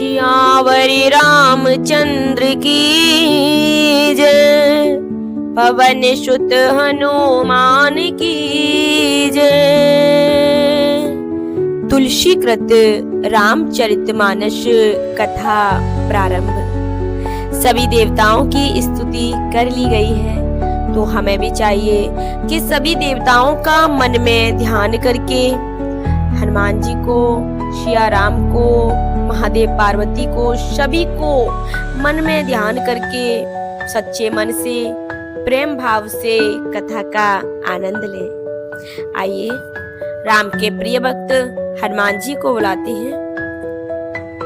सियावरी रामचंद्र की जय, पवन सुत हनुमान की जय। तुलसी कृत रामचरितमानस कथा प्रारंभ। सभी देवताओं की स्तुति कर ली गई है, तो हमें भी चाहिए कि सभी देवताओं का मन में ध्यान करके हनुमान जी को, सिया राम को, महादेव पार्वती को, सभी को मन में ध्यान करके सच्चे मन से, प्रेम भाव से कथा का आनंद लें। आइए राम के प्रिय भक्त हनुमान जी को बुलाते हैं।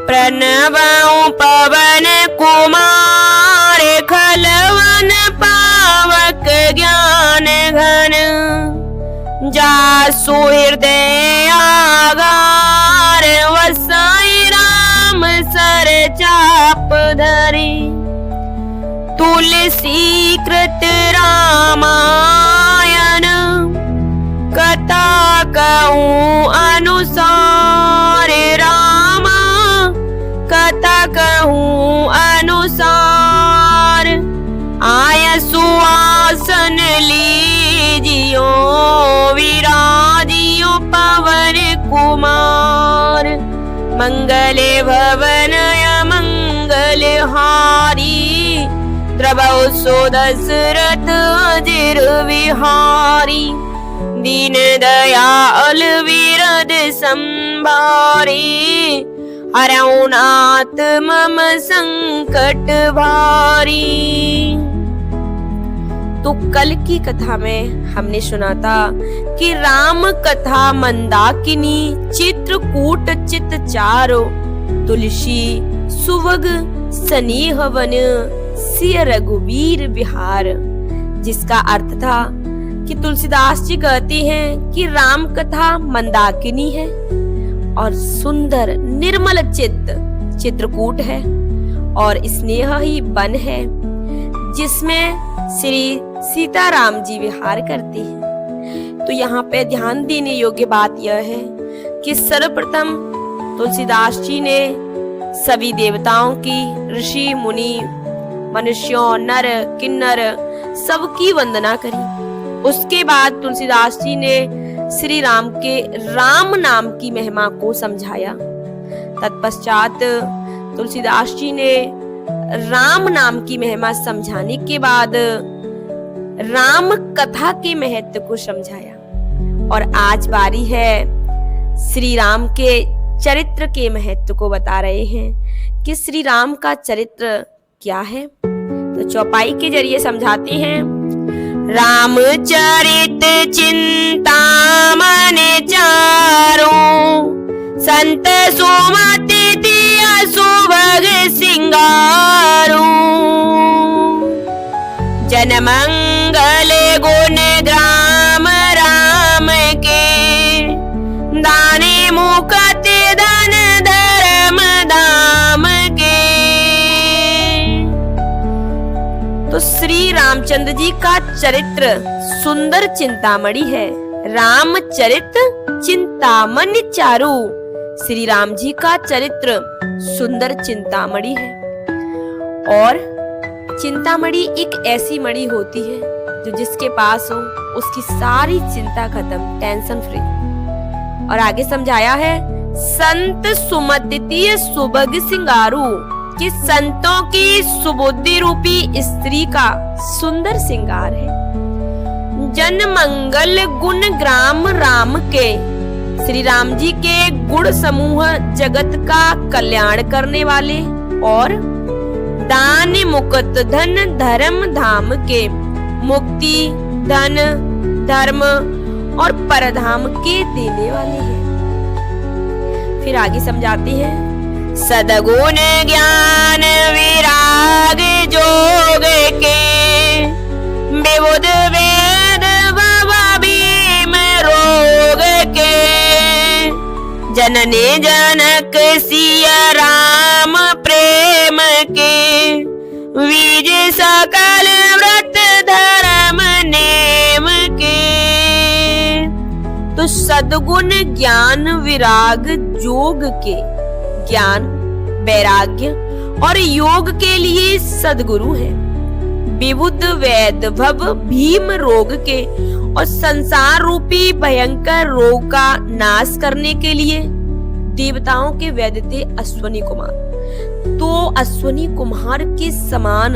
प्रणवं पवन कुमार, खलवन पावक ज्ञान घन, जासु हृदय आगार, वसाई राम सर चाप धरी। तुलसी कृत रामायण, कथा कहूँ अनुसार, रामा कथा कहूँ अनुसार। आय सुआसन लीजियो, विराजियो पवन कुमार। मंगल भवन मंगल हारी, द्रवौ सो दशरथ अजिर विहारी। दीन दयाल विरद संभारी, हरऊ नाथ मम संकट भारी। तो कल की कथा में हमने सुना था कि राम कथा मंदाकिनी, चित्रकूट चित चारो, तुलसी सुवग सनेह वन, सिय रघुवीर विहार। जिसका अर्थ था कि तुलसीदास जी कहते हैं कि राम कथा मंदाकिनी है और सुंदर निर्मल चित्त चित्रकूट है और स्नेह ही वन है जिसमें श्री सीताराम जी विहार करते हैं। तो यहाँ पे ध्यान देने योग्य बात यह है कि सर्वप्रथम तुलसीदास जी ने सभी देवताओं की, ऋषि मुनि, मनुष्यों, नर किन्नर सबकी वंदना करी। उसके बाद तुलसीदास जी ने श्री राम के राम नाम की महिमा को समझाया। तत्पश्चात तुलसीदास जी ने राम नाम की महिमा समझाने के बाद राम कथा के महत्व को समझाया। और आज बारी है श्री राम के चरित्र के महत्व को बता रहे हैं कि श्री राम का चरित्र क्या है। तो चौपाई के जरिए समझाते हैं। रामचरित चिंतामन चारो, संत सुमति दिया सुभग सिंगारो। जन मंगल गुण ग्राम राम के, दाने मुकत धन धर्म धाम के। तो श्री रामचंद्र जी का चरित्र सुंदर चिंतामणि है। रामचरित चिंतामन चारु, श्री राम जी का चरित्र सुंदर चिंतामणि है। और चिंतामणि एक ऐसी मणि होती है जो जिसके पास हो उसकी सारी चिंता खत्म, टेंशन फ्री। और आगे समझाया है, संत सुमति सुभग सिंगारू, कि संतों की सुबुद्धि रूपी स्त्री का सुंदर सिंगार है। जन मंगल गुण ग्राम राम के, श्री राम जी के गुण समूह जगत का कल्याण करने वाले। और दान मुकुट धन धर्म धाम के, मुक्ति धन धर्म और परधाम के देने वाले हैं। फिर आगे समझाते हैं, सदगुण ज्ञान विराग जोग के, विबुध वेद बाबा भीम रोग के। जननी जनक सिया राम प्रेम के, विज सकल व्रत धर्म नेम के। तो सद्गुण ज्ञान विराग जोग के, ज्ञान वैराग्य और योग के लिए सद्गुरु है। विबुध वैद भव भीम रोग के और संसार रूपी भयंकर रोग का नाश करने के लिए देवताओं के वैद्य थे अश्वनी कुमार। तो अश्वनी कुमार के समान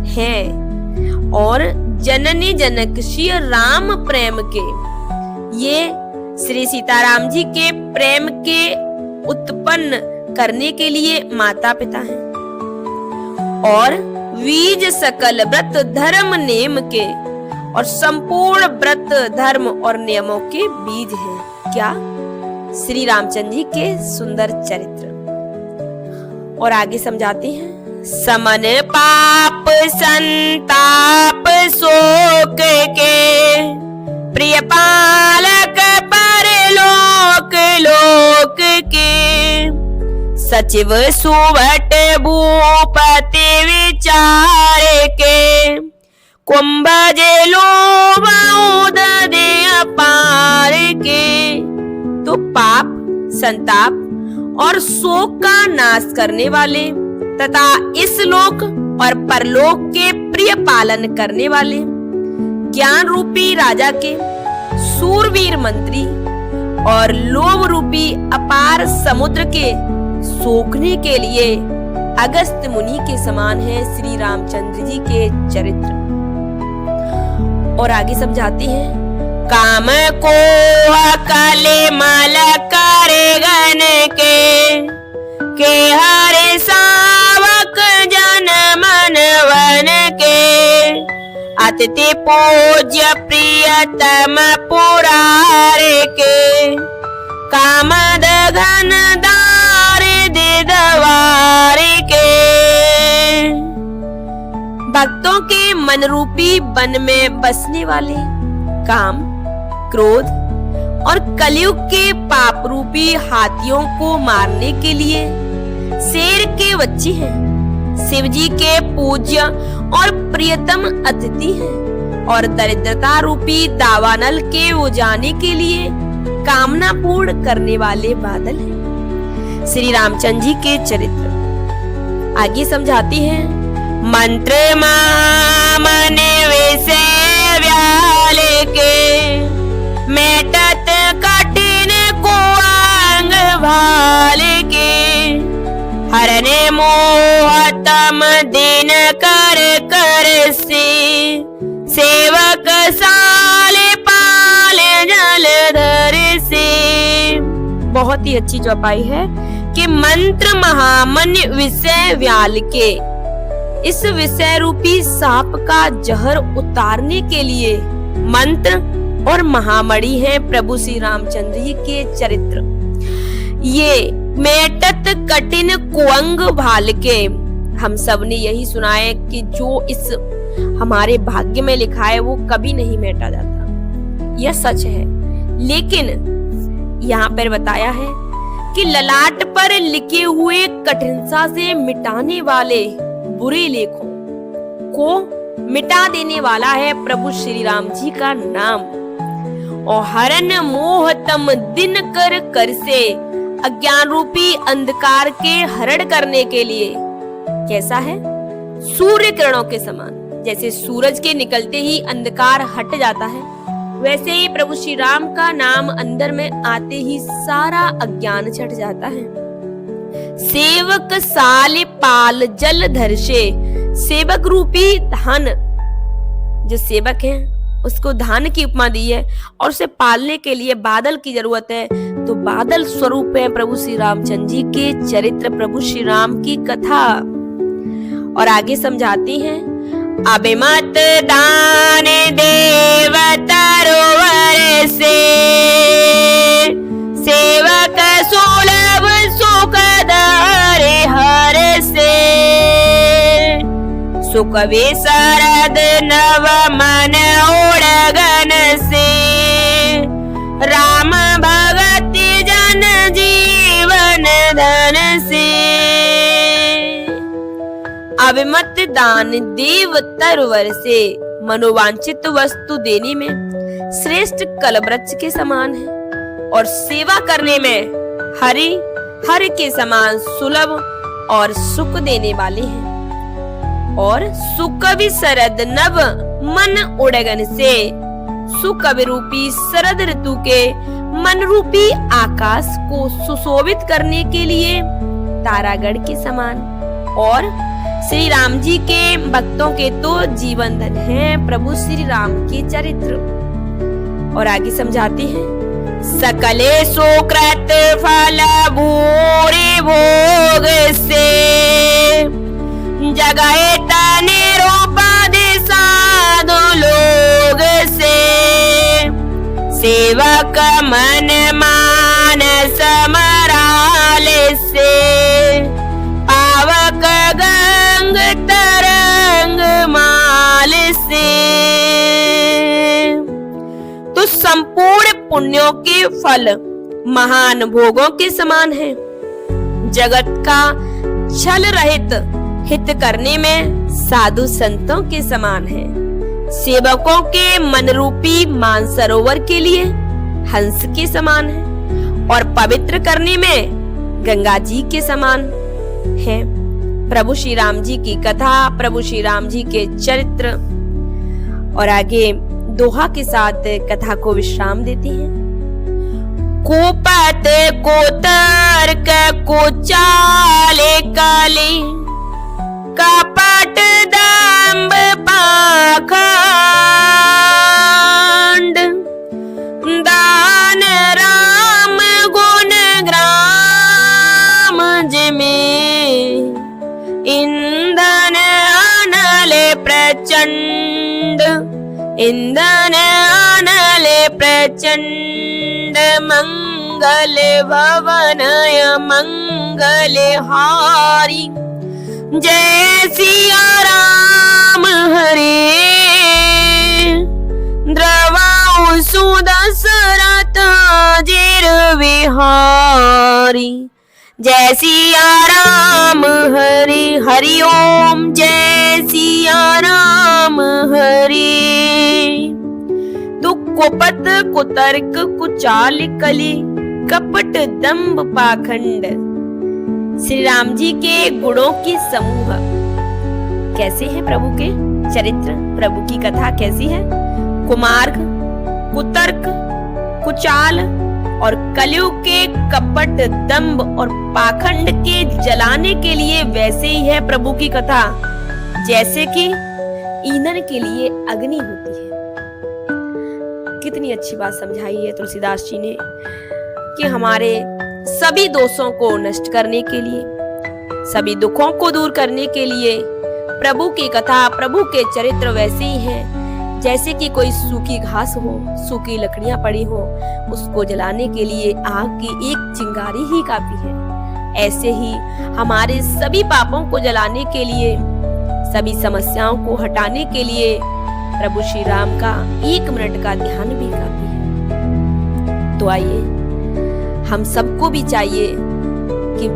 हैं और जननी जनक श्री राम प्रेम के, ये श्री सीताराम जी के प्रेम के उत्पन्न करने के लिए माता पिता हैं और बीज सकल व्रत धर्म नेम के और संपूर्ण व्रत धर्म और नियमों के बीज हैं। क्या? श्री रामचंद्र जी के सुंदर चरित्र। और आगे समझाते हैं, समन पाप संताप शोक के प्रिय पालक परलोक लोक के सचिव सुवट भूपति विचार के कुंभज लोभ उदय अपार के। तो पाप संताप और शोक का नाश करने वाले तथा इस लोक और परलोक के प्रिय पालन करने वाले ज्ञान रूपी राजा के सूरवीर मंत्री और लोभ रूपी अपार समुद्र के सोखने के लिए अगस्त्य मुनि के समान है श्री रामचंद्र जी के चरित्र। और आगे समझाते हैं, काम को कले मल करे गन के हरे सावक जन मन वन के अतिथि पूज्य प्रियतम पुरारे के कामद घन दार दिदवार के। भक्तों के मन रूपी वन में बसने वाले काम, क्रोध और कलयुग के पाप रूपी हाथियों को मारने के लिए शेर के बच्चे हैं। शिव जी के पूज्य और प्रियतम अतिथि हैं और दरिद्रता रूपी दावानल के उजाने के लिए कामना पूर्ण करने वाले बादल हैं। श्री रामचंद्र जी के चरित्र आगे समझाती हैं, मंत्र मन विषय व्याल के मेटत कठिन कुआंग भाल के हरने मोहतम दिन कर कर से सेवक साल पाल जलधर से। बहुत ही अच्छी चौपाई है कि मंत्र महामन्य विषय व्याल के, इस विषय रूपी सांप का जहर उतारने के लिए मंत्र और महामणि है प्रभु श्री रामचंद्र जी के चरित्र। ये मेटत कठिन कुअंग भाल के, हम सब ने यही सुना है कि जो इस हमारे भाग्य में लिखा है वो कभी नहीं मेटा जाता, यह सच है। लेकिन यहाँ पर बताया है कि ललाट पर लिखे हुए कठिनता से मिटाने वाले बुरे लेखों को मिटा देने वाला है प्रभु श्री राम जी का नाम। और हरन मोहतम दिन कर कर से अज्ञान रूपी अंधकार के हरण करने के लिए कैसा है? सूर्य किरणों के समान। जैसे सूरज के निकलते ही अंधकार हट जाता है, वैसे ही प्रभु श्री राम का नाम अंदर में आते ही सारा अज्ञान छट जाता है। सेवक साल पाल जलधर से, सेवक रूपी धान, जो सेवक है उसको धान की उपमा दी है और उसे पालने के लिए बादल की जरूरत है, तो बादल स्वरूप है प्रभु श्री रामचंद्र जी के चरित्र, प्रभु श्री राम की कथा। और आगे समझाती हैं, अभिमत दान देव तरोवर से सेवक सुलभ सुख दारे हर से सुख वे शरद नव मन उड़गन से राम भगति जन जीवन धन से। अभिमत दान देव तरवर से मनोवांछित वस्तु देने में श्रेष्ठ कलवृक्ष के समान है और सेवा करने में हरि के समान सुलभ और सुख देने वाले हैं। और सुकवि शरद नव मन उड़गन से, सुकवि रूपी शरद ऋतु के मन रूपी आकाश को सुशोभित करने के लिए तारागढ़ के समान। और श्री राम जी के भक्तों के तो जीवन धन है प्रभु श्री राम के चरित्र। और आगे समझाते हैं, सकले सुकृत फल भूरि भोग से, जगए तने रूप साधु लोग से, सेवक मन मानस मराल से, पावक गंग तरंग माल से। तो संपूर्ण पुण्यों के फल महान भोगों के समान है। जगत का छल रहित हित करने में साधु संतों के समान है। सेवकों के मन रूपी मानसरोवर के लिए हंस के समान है। और पवित्र करने में गंगा जी के समान है। प्रभु श्री राम जी की कथा, प्रभु श्री राम जी के चरित्र। और आगे दोहा के साथ कथा को विश्राम देती हैं। कुपत को तर्क को चाले काले, कपट दंभ पाखंड, दान राम गुण ग्राम जिमें, इंधन अनल प्रचंड, इंधन अनल प्रचंड, मंगल भवनय मंगल हारी, जय सिया राम हरे, द्रवाउ सुदशरथ जिर विहारी, जय सिया राम हरे। हरि ओम जय सिया राम हरे। तो कुपत कुतर्क कुचाल कली, कपट दंभ पाखंड, श्री राम जी के गुणों की समूह कैसे है, प्रभु के चरित्र, प्रभु की कथा कैसी है। कुमार्ग, कुतर्क, कुचाल और कलयुग के कपट दंभ और पाखंड के जलाने के लिए वैसे ही है प्रभु की कथा जैसे कि ईंधन के लिए अग्नि होती है। कितनी अच्छी बात समझाई है तुलसीदास जी ने कि हमारे सभी दोषों को नष्ट करने के लिए, सभी दुखों को दूर करने के लिए प्रभु की कथा, प्रभु के चरित्र वैसे ही हैं जैसे कि कोई सूखी घास हो, सूखी लकड़ियां पड़ी हो, उसको जलाने के लिए आग की एक चिंगारी ही काफी है। ऐसे ही हमारे सभी पापों को जलाने के लिए, सभी समस्याओं को हटाने के लिए प्रभु श्री राम का 1 मिनट का ध्यान भी काफी है। तो आइए हम सबको भी चाहिए कि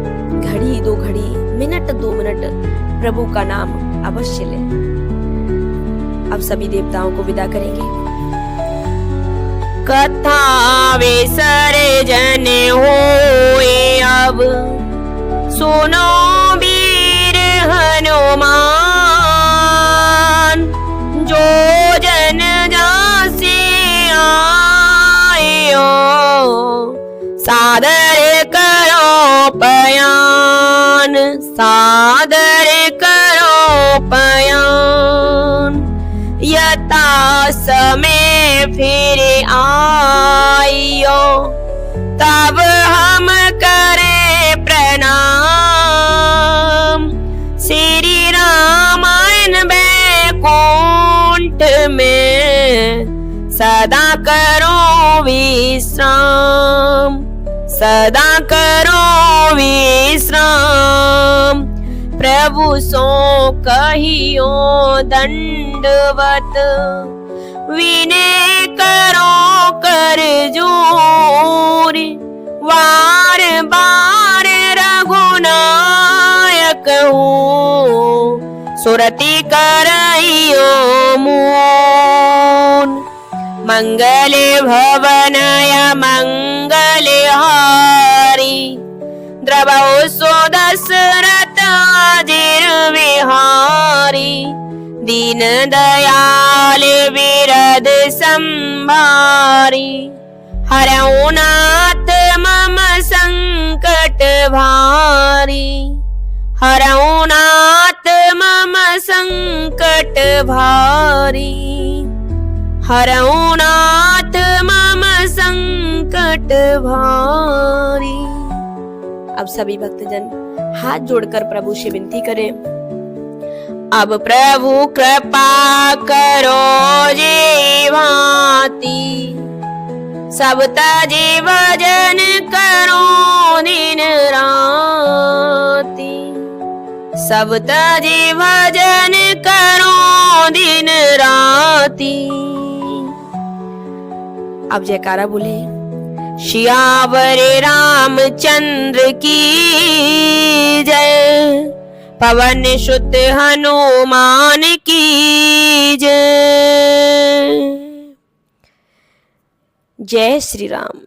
घड़ी 2 घड़ी, मिनट 2 मिनट प्रभु का नाम अवश्य लें। अब सभी देवताओं को विदा करेंगे। कथा विसर्जन होए अब, सुनो वीर हनुमान, जो जन जासे आयो, सादर करो पयान, सादर करो पयान, यथा समय फिर आइयो, तब हम करें प्रणाम, श्री रामायण बैकुंठ में सदा करो विश्राम, सदा करो विश्राम, प्रभु सो कहियो दंडवत, विनय करो कर जोर, वार बार रघुनायक हूँ, सुरति करइयो मून, मंगल भवनय मंगल हारी, द्रवौ सो दशरथ दीन दयाल विरद संभारी, हरऊ नाथ मम संकट भारी, हरऊ नाथ मम संकट भारी, हरऊ नाथ मम संकट भारी। अब सभी भक्तजन हाथ जोड़कर प्रभु से विनती करें, अब प्रभु कृपा करो जी भांति, सब तजी भजन करो दिन राति, सब तजी भजन करो दिन राति। अब जयकारा बोले, सियावर रामचंद्र की जय, पवन सुत हनुमान की जय। जय श्री राम।